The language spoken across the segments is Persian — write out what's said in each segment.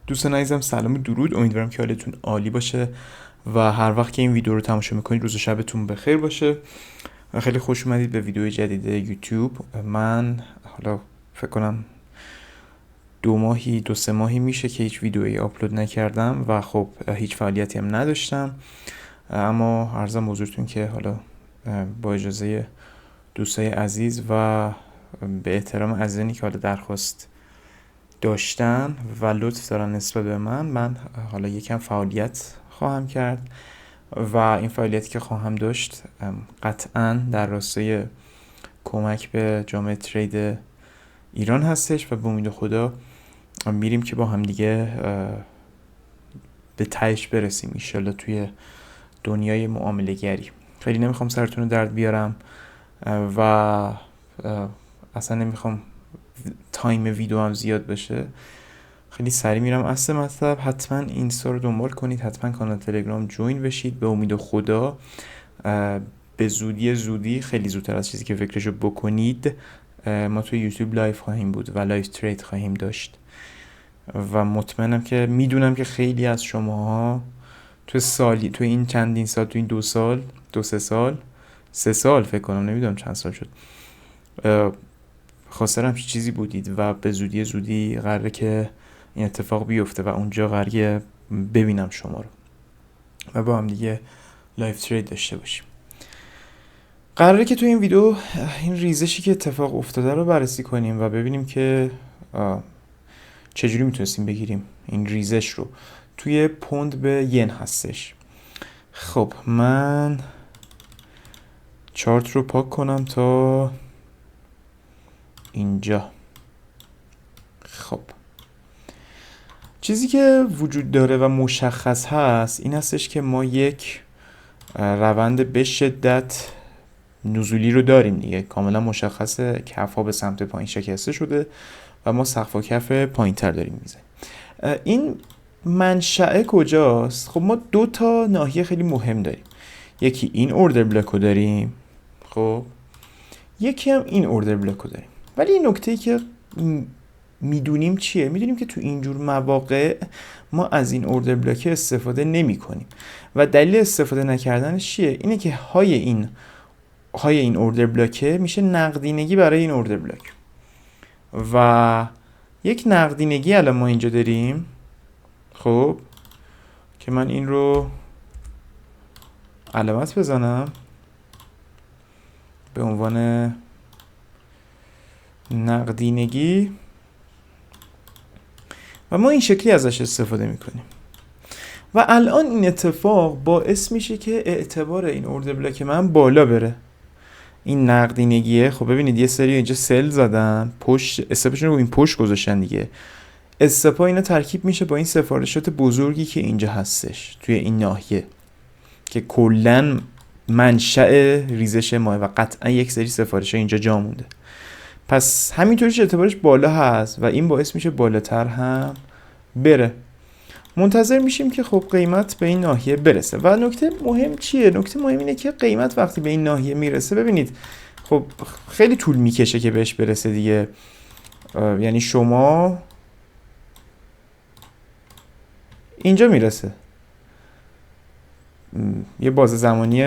دوستان عزیزم سلام و درود، امیدوارم که حالتون عالی باشه و هر وقت که این ویدیو رو تماشا میکنید روز و شبتون بخیر باشه. خیلی خوش اومدید به ویدیو جدید یوتیوب. من حالا فکر کنم دو سه ماهی میشه که هیچ ویدیویی آپلود نکردم و خب هیچ فعالیتی هم نداشتم، اما عرضم حضورتون که حالا با اجازه دوستای عزیز و به احترام عزیزانی که حالا درخواست داشتن و لطف دارن نسبت به من حالا یکم فعالیت خواهم کرد و این فعالیتی که خواهم داشت قطعا در راستای کمک به جامعه ترید ایران هستش و به امید خدا میریم که با هم دیگه به تهش برسیم انشالله توی دنیای معامله گری. خیلی نمیخوام سرتون رو درد بیارم و اصلا نمیخوام تایم ویدیو هم زیاد بشه. خیلی سریع میرم اصل مطلب. حتما اینستا رو دنبال کنید، حتما کانال تلگرام جوین بشید. به امید خدا به زودی خیلی زودتر از چیزی که فکرشو بکنید ما توی یوتیوب لایف خواهیم بود و لایف ترید خواهیم داشت و مطمئنم که میدونم که خیلی از شماها تو این چندین سال، تو این 2 سال 3 سال فکر کنم، نمیدونم چند سال شد، خواستر همچین چیزی بودید و به زودی قراره که این اتفاق بیفته و اونجا قراره ببینم شما رو و با هم دیگه لایف ترید داشته باشیم. قراره که تو این ویدیو این ریزشی که اتفاق افتاده رو بررسی کنیم و ببینیم که چجوری میتونستیم بگیریم این ریزش رو. توی پوند به ین هستش. خب من چارت رو پاک کنم تا اینجا. خب چیزی که وجود داره و مشخص هست این هستش که ما یک روند به شدت نزولی رو داریم دیگه. کاملا مشخصه، کف ها به سمت پایین شکسته شده و ما سقف و کف پایین تر داریم میزنیم. این منشأ کجاست؟ خب ما 2 تا ناحیه خیلی مهم داریم. یکی این اوردر بلاک رو داریم، خب یکی هم این اوردر بلاک رو داریم. ولی این نکته‌ای که میدونیم چیه؟ میدونیم که تو اینجور مواقع ما از این اوردر بلاک استفاده نمی کنیم و دلیل استفاده نکردنش چیه؟ اینه که های این اوردر بلاک میشه نقدینگی برای این اوردر بلاک و یک نقدینگی الان ما اینجا داریم. خب که من این رو علامت بزنم به عنوان نقدینگی و ما این شکلی ازش استفاده میکنیم و الان این اتفاق باعث میشه که اعتبار این اوردر بلاک من بالا بره. این نقدینگیه. خب ببینید یه سری اینجا سل زدن، پشت استپشون رو این پشت گذاشتن دیگه. استپا اینا ترکیب میشه با این سفارشات بزرگی که اینجا هستش توی این ناحیه که کلن منشأ ریزش ماه و قطعا یک سری سفارش ها اینجا جا مونده. پس همینطوریش اعتبارش بالا هست و این باعث میشه بالاتر هم بره. منتظر میشیم که خب قیمت به این ناحیه برسه و نکته مهم چیه؟ نکته مهم اینه که قیمت وقتی به این ناحیه میرسه، ببینید خب خیلی طول میکشه که بهش برسه دیگه. یعنی شما اینجا میرسه، یه بازه زمانی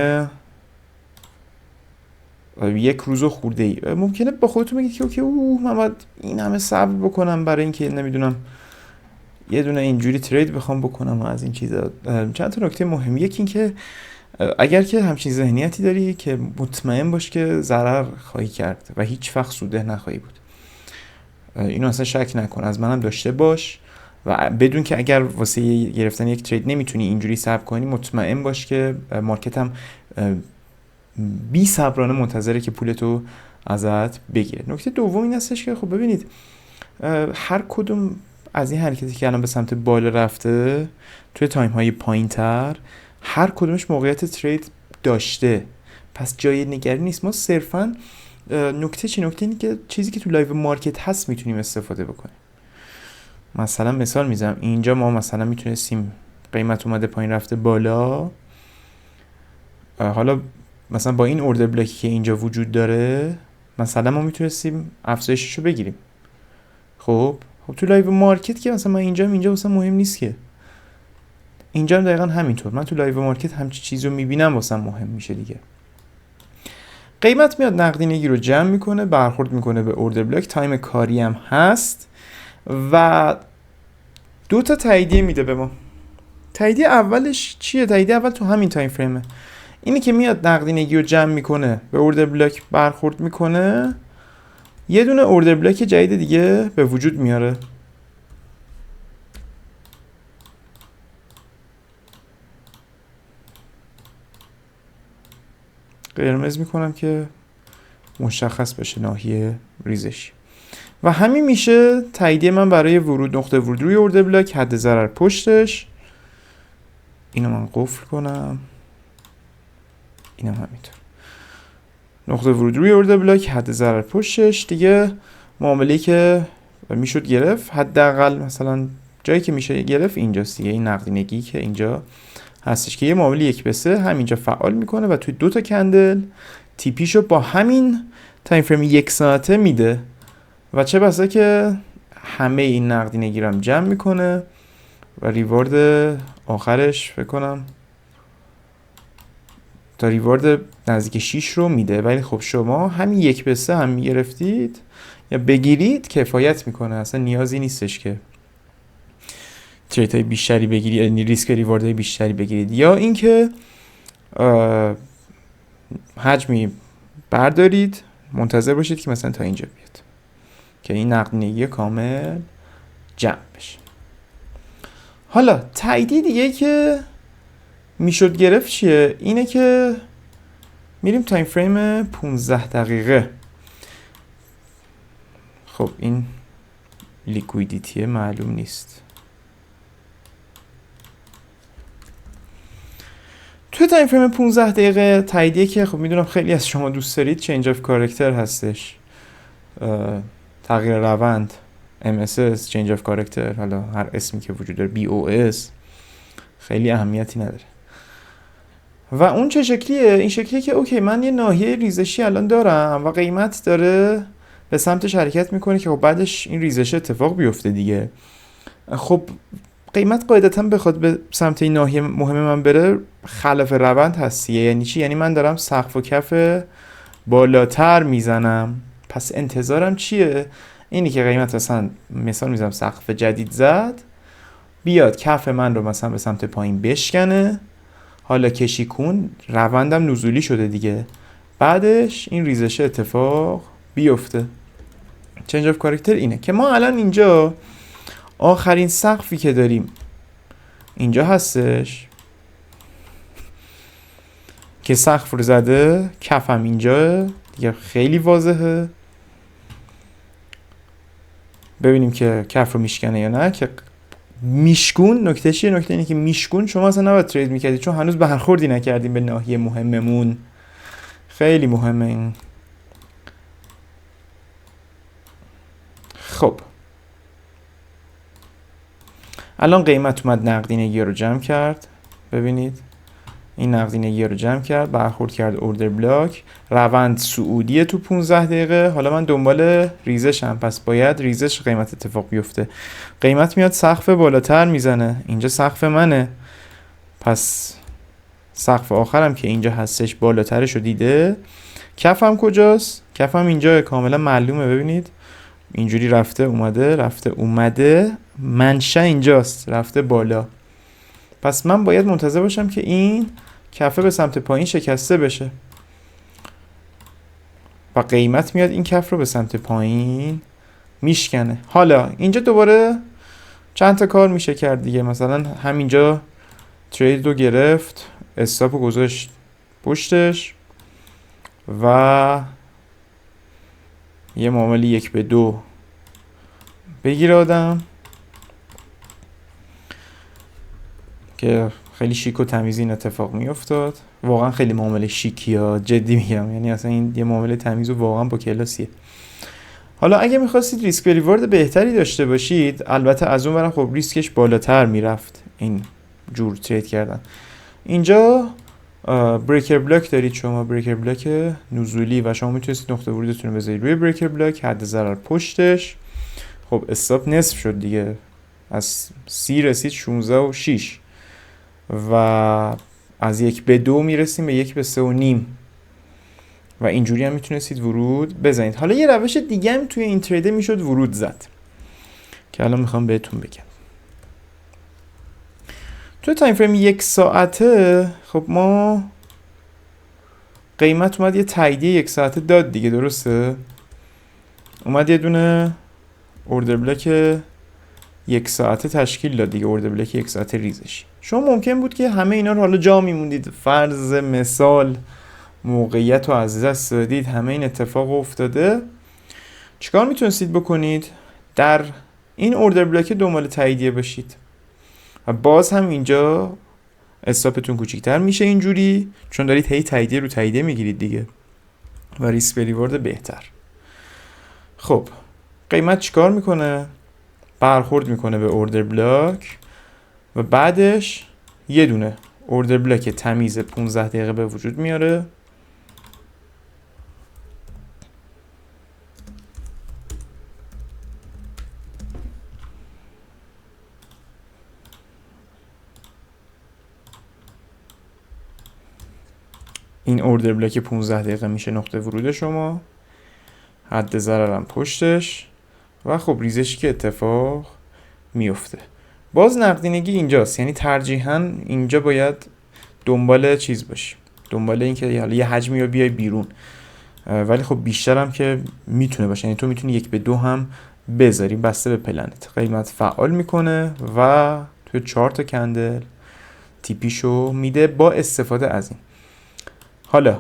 1 روز خورده ای. ممکنه با خودتون بگید که اوکی من باید این همه صبر بکنم برای اینکه نمیدونم یه دونه اینجوری ترید بخوام بکنم و از این چیزا. چند تا نکته مهم. یکی این که اگر که همچین ذهنیتی داری که مطمئن باش که ضرر خواهی کرد و هیچ وقت سوده نخواهی بود. اینو اصلا شک نکن، از منم داشته باش و بدون که اگر واسه گرفتن یک ترید نمیتونی اینجوری صبر کنی، مطمئن باش که مارکت هم بی صبرانه منتظره که پولتو ازت بگیره. نکته دوم این هستش که خب ببینید هر کدوم از این حرکتی که الان به سمت بالا رفته توی تایم های پایین تر، هر کدومش موقعیت ترید داشته، پس جای نگرانی نیست. ما صرفا نکته اینه که چیزی که تو لایو مارکت هست میتونیم استفاده بکنیم. مثلا مثال میزنم، اینجا ما مثلا میتونستیم قیمت اومده پایین رفته بالا، حالا مثلا با این اوردر بلاکی که اینجا وجود داره مثلا ما میتونستیم افزایشش رو بگیریم. خب خب تو لایو مارکت که مثلا من اینجا واسه مهم نیست که. اینجا هم دقیقا همینطور، من تو لایو مارکت همچی چیزی رو میبینم واسه مهم میشه دیگه. قیمت میاد نقدینگی رو جمع میکنه، برخورد میکنه به اوردر بلاک، تایم کاری هم هست و 2 تا تاییدیه میده به ما. تاییدیه اولش چیه؟ تاییدیه اول تو همین تایم فریمه. اینی که میاد نقدینگی رو جمع میکنه، به اوردر بلاک برخورد میکنه، یه دونه اوردر بلاک جدید دیگه به وجود میاره. قرمز میکنم که مشخص بشه ناحیه ریزشی. و همین میشه تاییدیه من برای ورود، نقطه ورود روی اوردر بلاک، حد ضرر پشتش. اینو من قفل کنم، اینم همینطور. نقطه ورود روی اوردر بلاک، حد ضرر پشتش. دیگه معامله‌ای که میشد گرفت، حداقل مثلا جایی که میشه گرفت اینجاست دیگه. این نقدینگی که اینجا هستش که یه معامله 1/3 همینجا فعال میکنه و توی 2 تا کندل تیپیشو با همین تایم فریم 1 ساعته میده و چه بسا که همه این نقدینگی رو هم جمع میکنه و ریوارد آخرش فکر کنم تا ریوارد نزدیک 6 رو میده. ولی خب شما همین 1/3 هم میگرفتید یا بگیرید کفایت میکنه، اصلا نیازی نیستش که تریت های بیشتری بگیرید، یعنی ریسک ریوارد های بیشتری بگیرید یا اینکه حجمی بردارید منتظر باشید که مثلا تا اینجا بیاد که این نقدینگی کامل جمع بشه. حالا تاییدی دیگه که میشد گرفت چیه؟ اینه که میریم تایم فریم 15 دقیقه. خب این لیکویدیتیه معلوم نیست. تو تایم فریم 15 دقیقه تاییدیه که خب میدونم خیلی از شما دوست دارید، چنج اف کاراکتر هستش، تغییر روند، MSS، چنج اف کاراکتر، حالا هر اسمی که وجود داره، BOS، خیلی اهمیتی نداره. و اون چه شکلیه؟ این شکلیه که اوکی من یه ناحیه ریزشی الان دارم و قیمت داره به سمتش حرکت میکنه که خب بعدش این ریزش اتفاق بیفته دیگه. خب قیمت قاعدتا بخواد به سمت این ناحیه مهم من بره، خلاف روند هستیه. یعنی چی؟ یعنی من دارم سقف و کف بالاتر میزنم. پس انتظارم چیه؟ اینی که قیمت مثلا مثال میزنم سقف جدید زد، بیاد کف من رو مثلا به سمت پایین بشکنه، حالا کشیکون روندم نزولی شده دیگه، بعدش این ریزش اتفاق بیفته. چنج اف کاراکتر اینه که ما الان اینجا آخرین سقفی که داریم اینجا هستش که سقف رو زده، کفم اینجا دیگه خیلی واضحه. ببینیم که کف رو میشکنه یا نه. که میشکون، نکته چیه؟ نکته اینه که میشکون شما اصلا نباید ترید میکردید چون هنوز برخوردی نکردیم به ناحیه مهممون. خیلی مهمه این. خب الان قیمت اومد نقدینگی رو جمع کرد. ببینید این نقدینگی رو جمع کرد، برخورد کرد اوردر بلاک، روند صعودیه تو 15 دقیقه. حالا من دنبال ریزشم، پس باید ریزش قیمت اتفاق بیفته. قیمت میاد سقف بالاتر میزنه، اینجا سقف منه، پس سقف آخرم که اینجا هستش بالاترش رو دیده. کفم کجاست؟ کفم اینجا کاملا معلومه. ببینید اینجوری رفته اومده، منشأ اینجاست، رفته بالا. پس من باید منتظر باشم که این کفه به سمت پایین شکسته بشه و قیمت میاد این کف رو به سمت پایین میشکنه. حالا اینجا دوباره چند تا کار میشه کرد دیگه. مثلا همینجا ترید رو گرفت، استاپ رو گذاشت پشتش و یه معامله 1/2 بگیره آدم که خیلی شیک و تمیزی این اتفاق میافتاد. واقعا خیلی معامله شیکی ها، جدی میگم. یعنی اصلا این یه معامله تمیز و واقعا با کلاسیه. حالا اگه میخواستید ریسک و ریوارد بهتری داشته باشید، البته از اون برم خب ریسکش بالاتر میرفت این جور ترید کردن. اینجا بریکر بلاک دارید شما، بریکر بلاک نزولی، و شما میتونید نقطه ورودتون رو بذارید روی بریکر بلاک، حد ضرر پشتش. خب استاپ نصف شد دیگه، از 30 رسید 16 و 6 و از 1 به 2 میرسیم به 1 به 3 و نیم و اینجوری هم میتونستید ورود بزنید. حالا یه روش دیگه هم توی این تریده میشد ورود زد که الان میخوام بهتون بگم. توی تایم فریم 1 ساعته خب ما قیمت اومد یه تاییدیه 1 ساعته داد دیگه، درسته؟ اومد یه دونه اوردر بلاک 1 ساعته تشکیل داد دیگه، اوردر بلاک 1 ساعته ریزشی. شما ممکن بود که همه اینا رو حالا جا میموندید، فرض مثال موقعیت رو از دست دادید، همه این اتفاق افتاده، چیکار میتونستید بکنید؟ در این اوردر بلاک دنبال تاییدیه باشید و باز هم اینجا استاپتون کوچیک‌تر میشه اینجوری، چون دارید هی تاییدیه رو تاییدیه میگیرید دیگه و ریسک به ریوارد بهتر. خب قیمت چیکار میکنه؟ برخورد میکنه به اوردر بلاک و بعدش یه دونه اوردر بلاک تمیز 15 دقیقه به وجود میاره این اوردر بلاک 15 دقیقه میشه نقطه ورود شما، حد ضررم پشتش و خب ریزشی که اتفاق میفته. باز نقدینگی اینجاست، یعنی ترجیحاً اینجا باید دنبال چیز باشی، دنبال این که حالا یه حجمی رو بیای بیرون، ولی خب بیشتر هم که میتونه باشه، یعنی تو میتونی 1 به 2 هم بذاری بسته به پلنت. قیمت فعال میکنه و توی 4 تا کندل تیپیشو میده با استفاده از این. حالا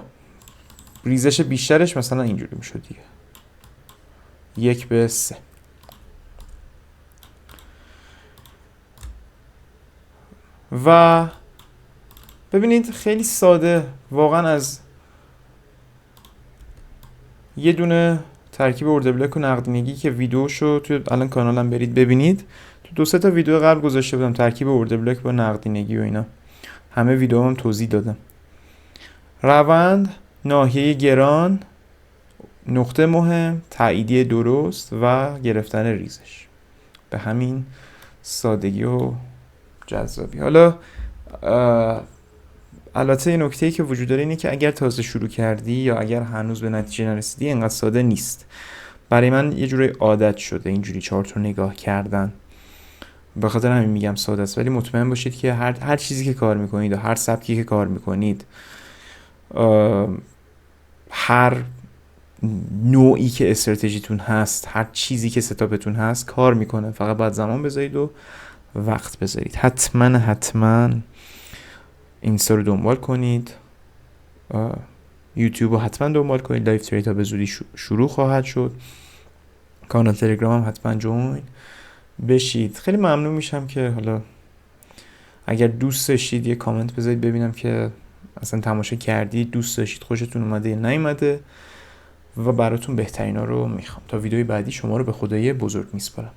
ریزش بیشترش مثلا اینجوری میشد دیگه 1 به 3. و ببینید خیلی ساده واقعا، از یه دونه ترکیب اوردر بلاک و نقدینگی که ویدیوشو توی الان کانالم برید ببینید، تو 2-3 تا ویدیو قبل گذاشته بودم ترکیب اوردر بلاک با نقدینگی و اینا، همه ویدیوام توضیح دادم. روند، ناحیه گران، نقطه مهم، تاییدیه درست و گرفتن ریزش، به همین سادگی و جذابی. حالا البته یه نکته‌ای که وجود داره اینه که اگر تازه شروع کردی یا اگر هنوز به نتیجه نرسیدی اینقدر ساده نیست. برای من یه جوری عادت شده اینجوری چارت رو نگاه کردن، به خاطر همین میگم ساده است، ولی مطمئن باشید که هر چیزی که کار میکنید و هر سبکی که کار میکنید، هر نوعی که استراتژیتون هست، هر چیزی که ستاپتون هست کار میکنه، فقط باید زمان بذارید و وقت بذارید. حتما اینستا رو دنبال کنید، یوتیوب رو حتما دنبال کنید، لایف ترید ها به زودی شروع خواهد شد، کانال تلگرام هم حتما جوین بشید. خیلی ممنون میشم که حالا اگر دوست داشتید یه کامنت بذارید ببینم که اصلا تماشا کردید، دوست داشتید، خوشتون اومده یا نیومده و براتون بهترینا رو میخوام. تا ویدیوی بعدی شما رو به خدای بزرگ میسپارم.